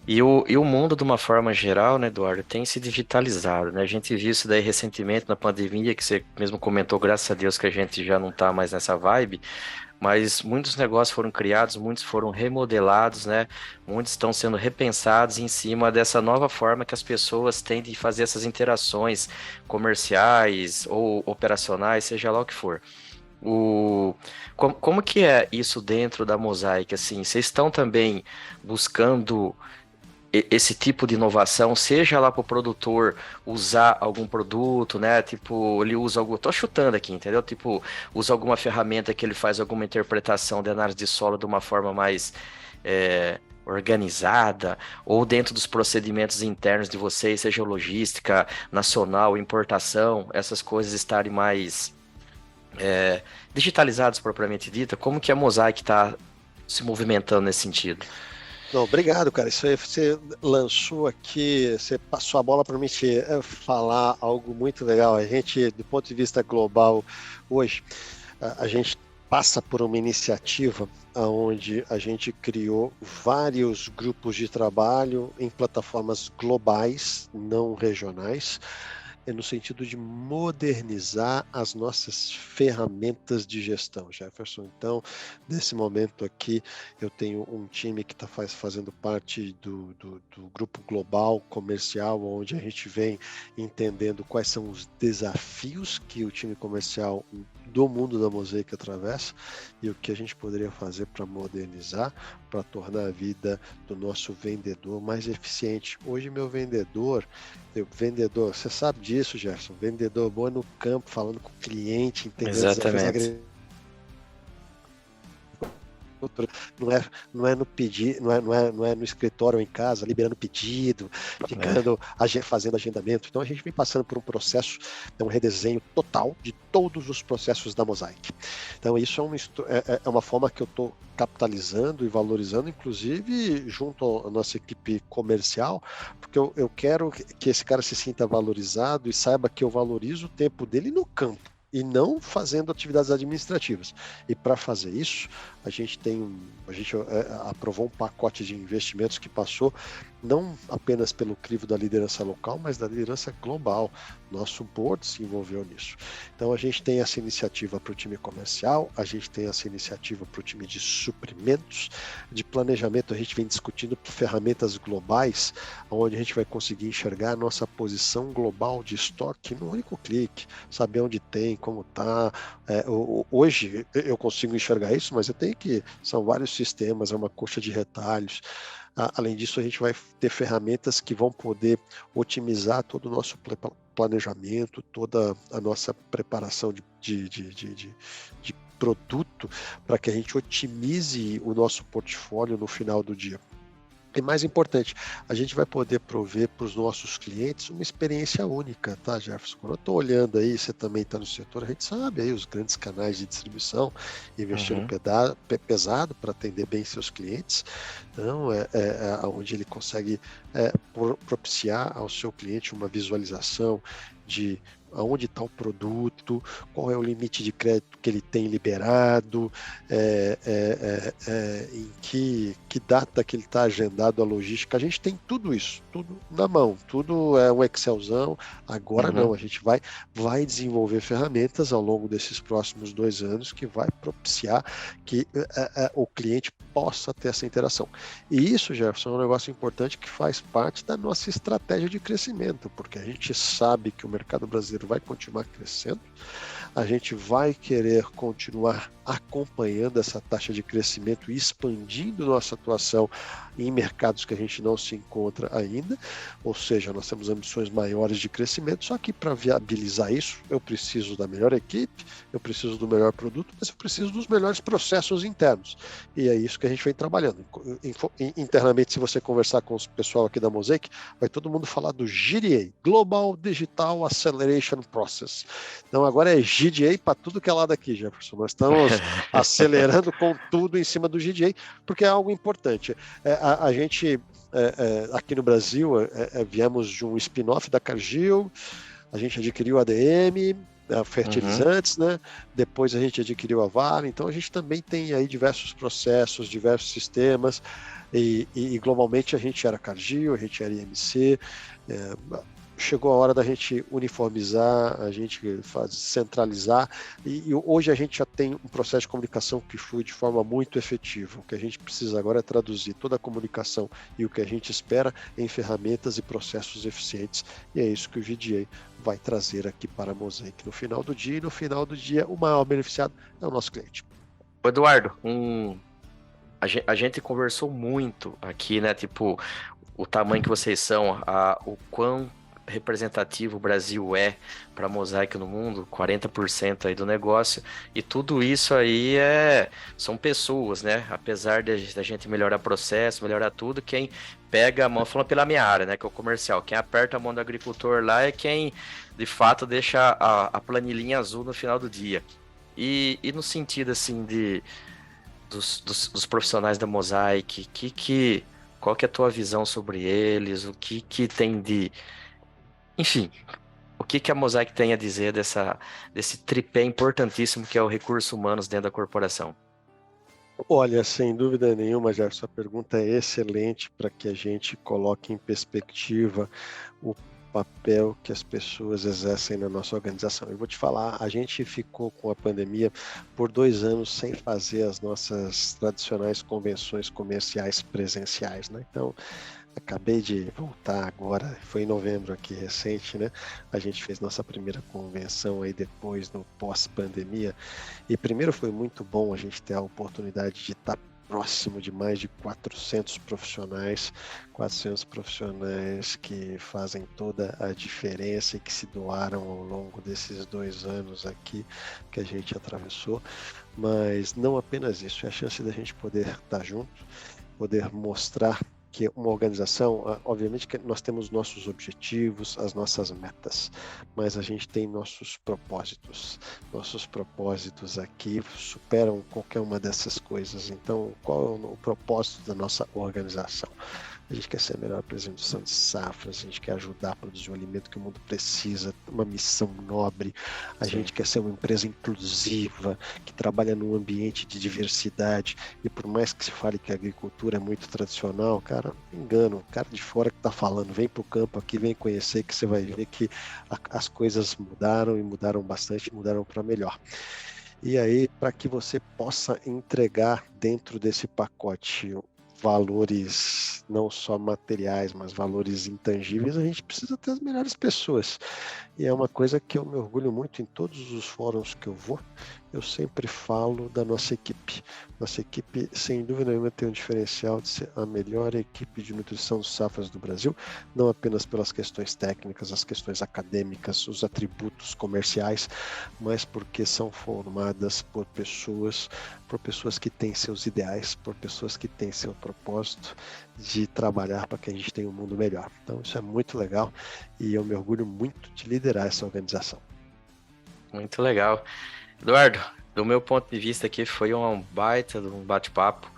E o mundo, de uma forma geral, né, Eduardo, tem se digitalizado, né? A gente viu isso daí recentemente na pandemia, que você mesmo comentou, graças a Deus que a gente já não está mais nessa vibe, mas muitos negócios foram criados, muitos foram remodelados, né? Muitos estão sendo repensados em cima dessa nova forma que as pessoas têm de fazer essas interações comerciais ou operacionais, seja lá o que for. Como que é isso dentro da Mosaic? Assim, vocês estão também buscando esse tipo de inovação, seja lá para o produtor usar algum produto, né? Tipo, ele usa algo. Tô chutando aqui, entendeu? Tipo, usa alguma ferramenta que ele faz alguma interpretação de análise de solo de uma forma mais organizada, ou dentro dos procedimentos internos de vocês, seja logística, nacional, importação, essas coisas estarem mais digitalizadas propriamente dita. Como que a Mosaic está se movimentando nesse sentido? Não, obrigado, cara. Isso aí você lançou aqui, você passou a bola para mim falar algo muito legal. A gente, do ponto de vista global, hoje, a gente passa por uma iniciativa onde a gente criou vários grupos de trabalho em plataformas globais, não regionais, no sentido de modernizar as nossas ferramentas de gestão, Jefferson. Então, nesse momento aqui, eu tenho um time que está fazendo parte do grupo global comercial, onde a gente vem entendendo quais são os desafios que o time comercial do mundo da Mosaic atravessa e o que a gente poderia fazer para modernizar, para tornar a vida do nosso vendedor mais eficiente. Hoje, meu vendedor, você sabe disso, Gerson, vendedor bom é no campo, falando com o cliente, entendendo Exatamente. Não é no pedir, não é no escritório ou em casa, liberando pedido, fazendo agendamento. Então a gente vem passando por um processo, um redesenho total de todos os processos da Mosaic. Então isso é uma forma que eu estou capitalizando e valorizando, inclusive junto à nossa equipe comercial, porque eu quero que esse cara se sinta valorizado e saiba que eu valorizo o tempo dele no campo e não fazendo atividades administrativas. E para fazer isso, a gente aprovou um pacote de investimentos que passou não apenas pelo crivo da liderança local, mas da liderança global. Nosso board se envolveu nisso. Então a gente tem essa iniciativa para o time comercial, a gente tem essa iniciativa para o time de suprimentos, de planejamento. A gente vem discutindo ferramentas globais, onde a gente vai conseguir enxergar a nossa posição global de estoque no único clique, saber onde tem, como está. Hoje eu consigo enxergar isso, mas são vários sistemas, é uma coxa de retalhos. Além disso, a gente vai ter ferramentas que vão poder otimizar todo o nosso planejamento, toda a nossa preparação de produto, para que a gente otimize o nosso portfólio no final do dia. E mais importante, a gente vai poder prover para os nossos clientes uma experiência única, tá, Jefferson? Quando eu estou olhando aí, você também está no setor, a gente sabe aí os grandes canais de distribuição investindo pesado para atender bem seus clientes. Então, onde ele consegue propiciar ao seu cliente uma visualização de aonde está o produto, qual é o limite de crédito que ele tem liberado, em que data que ele está agendado a logística. A gente tem tudo isso, tudo na mão, tudo é um Excelzão. Agora não, a gente vai desenvolver ferramentas ao longo desses próximos 2 anos que vai propiciar que o cliente possa ter essa interação. E isso, Jefferson, é um negócio importante que faz parte da nossa estratégia de crescimento, porque a gente sabe que o mercado brasileiro vai continuar crescendo, a gente vai querer continuar acompanhando essa taxa de crescimento e expandindo nossa atuação em mercados que a gente não se encontra ainda, ou seja, nós temos ambições maiores de crescimento, só que para viabilizar isso, eu preciso da melhor equipe, eu preciso do melhor produto, mas eu preciso dos melhores processos internos, e é isso que a gente vem trabalhando. Internamente, se você conversar com o pessoal aqui da Mosaic, vai todo mundo falar do GDA, Global Digital Acceleration Process. Então agora é GDA para tudo que é lado aqui, Jefferson. Nós estamos acelerando com tudo em cima do GDA, porque é algo importante. A gente, aqui no Brasil, viemos de um spin-off da Cargill, a gente adquiriu a ADM, fertilizantes, né? Depois a gente adquiriu a Vale, então a gente também tem aí diversos processos, diversos sistemas, e globalmente a gente era Cargill, a gente era IMC, chegou a hora da gente uniformizar, a gente centralizar, e hoje a gente já tem um processo de comunicação que flui de forma muito efetiva. O que a gente precisa agora é traduzir toda a comunicação e o que a gente espera em ferramentas e processos eficientes, e é isso que o GDA vai trazer aqui para a Mosaic no final do dia, e no final do dia o maior beneficiado é o nosso cliente. Eduardo, a gente conversou muito aqui, né, tipo, o tamanho que vocês são, o quão representativo o Brasil é para mosaico no mundo, 40% aí do negócio, e tudo isso aí são pessoas, né? Apesar da gente melhorar processo, melhorar tudo, quem pega a mão, falando pela minha área, né, que é o comercial, quem aperta a mão do agricultor lá é quem, de fato, deixa a planilhinha azul no final do dia. E no sentido, assim, dos profissionais da Mosaic, qual que é a tua visão sobre eles, o que tem de... Enfim, o que a Mosaic tem a dizer desse tripé importantíssimo que é o recursos humanos dentro da corporação? Olha, sem dúvida nenhuma, Jefferson, a pergunta é excelente para que a gente coloque em perspectiva o papel que as pessoas exercem na nossa organização. Eu vou te falar, a gente ficou com a pandemia por 2 anos sem fazer as nossas tradicionais convenções comerciais presenciais, né? Então, acabei de voltar agora, foi em novembro aqui, recente, né? A gente fez nossa primeira convenção aí depois do pós-pandemia. E primeiro foi muito bom a gente ter a oportunidade de estar próximo de mais de 400 profissionais que fazem toda a diferença e que se doaram ao longo desses 2 anos aqui que a gente atravessou. Mas não apenas isso, é a chance da gente poder estar junto, poder mostrar que uma organização, obviamente que nós temos nossos objetivos, as nossas metas, mas a gente tem nossos propósitos. Nossos propósitos aqui superam qualquer uma dessas coisas. Então, qual é o propósito da nossa organização? A gente quer ser a melhor apresentação de safras, a gente quer ajudar a produzir o alimento que o mundo precisa, uma missão nobre, a gente quer ser uma empresa inclusiva, que trabalha num ambiente de diversidade, e por mais que se fale que a agricultura é muito tradicional, cara, não engano, o cara de fora que está falando, vem para o campo aqui, vem conhecer, que você vai ver que as coisas mudaram e mudaram bastante, mudaram para melhor. E aí, para que você possa entregar dentro desse pacote valores não só materiais, mas valores intangíveis, a gente precisa ter as melhores pessoas. E é uma coisa que eu me orgulho muito em todos os fóruns que eu vou, eu sempre falo da nossa equipe. Nossa equipe, sem dúvida nenhuma, tem um diferencial de ser a melhor equipe de nutrição de safras do Brasil, não apenas pelas questões técnicas, as questões acadêmicas, os atributos comerciais, mas porque são formadas por pessoas que têm seus ideais, por pessoas que têm seu propósito de trabalhar para que a gente tenha um mundo melhor. Então isso é muito legal e eu me orgulho muito de liderar essa organização. Muito legal. Eduardo, do meu ponto de vista aqui foi um baita de um bate-papo.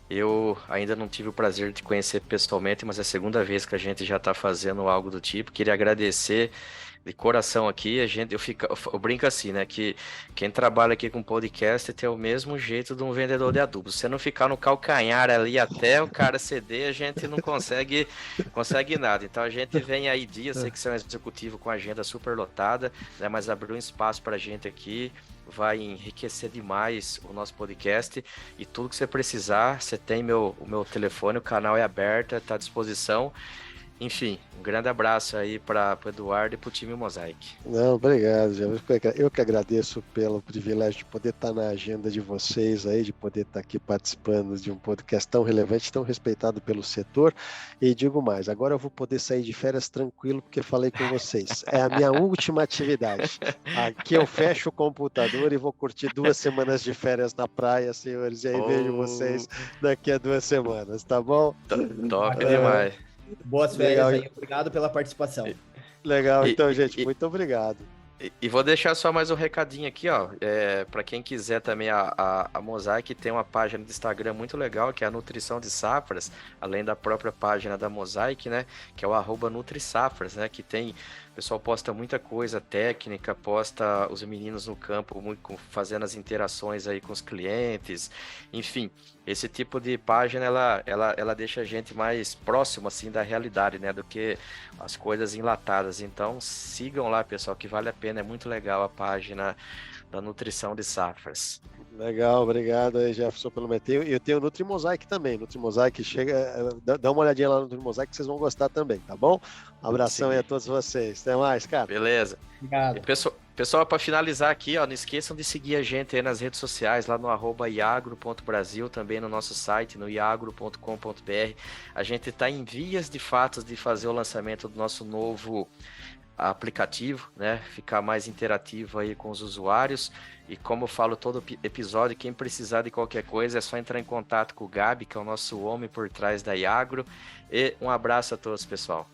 Eu ainda não tive o prazer de conhecer pessoalmente, mas é a segunda vez que a gente já está fazendo algo do tipo. Queria agradecer de coração aqui. Eu brinco assim, né? Que quem trabalha aqui com podcast tem o mesmo jeito de um vendedor de adubo. Se você não ficar no calcanhar ali até o cara ceder, a gente não consegue nada. Então a gente vem aí sei que você é um executivo com agenda super lotada, né? Mas abriu um espaço para a gente aqui. Vai enriquecer demais o nosso podcast e tudo que você precisar, você tem o meu telefone, o canal é aberto, está à disposição. Enfim, um grande abraço aí para o Eduardo e para o time Mosaic. Não, obrigado, eu que agradeço pelo privilégio de poder estar na agenda de vocês aí, de poder estar aqui participando de um podcast tão relevante, tão respeitado pelo setor. E digo mais, agora eu vou poder sair de férias tranquilo porque falei com vocês. É a minha última atividade. Aqui eu fecho o computador e vou curtir 2 semanas de férias na praia, senhores. E aí vejo vocês daqui a 2 semanas, tá bom? Top demais. Boas férias aí, obrigado pela participação. Legal, então, gente, muito obrigado. E vou deixar só mais um recadinho aqui, ó, para quem quiser também, a Mosaic tem uma página de Instagram muito legal, que é a Nutrição de Safras, além da própria página da Mosaic, né, que é o @NutriSafras, né, que tem, o pessoal posta muita coisa técnica, posta os meninos no campo fazendo as interações aí com os clientes, enfim, esse tipo de página, ela deixa a gente mais próximo, assim, da realidade, né, do que as coisas enlatadas. Então, sigam lá, pessoal, que vale a pena, é muito legal a página da Nutrição de Safras. Legal, obrigado aí, Jefferson, pelo meio. E eu tenho o NutriMosaic também. NutriMosaic, dá uma olhadinha lá no NutriMosaic que vocês vão gostar também, tá bom? Um abração aí a todos vocês. Até mais, cara. Beleza. Obrigado. Pessoal, para finalizar aqui, ó, não esqueçam de seguir a gente aí nas redes sociais, lá no @iagro.brasil, também no nosso site, no iagro.com.br. A gente está em vias de fato de fazer o lançamento do nosso novo aplicativo, né? Ficar mais interativo aí com os usuários. E como eu falo todo episódio, quem precisar de qualquer coisa é só entrar em contato com o Gabi, que é o nosso homem por trás da Iagro. E um abraço a todos, pessoal.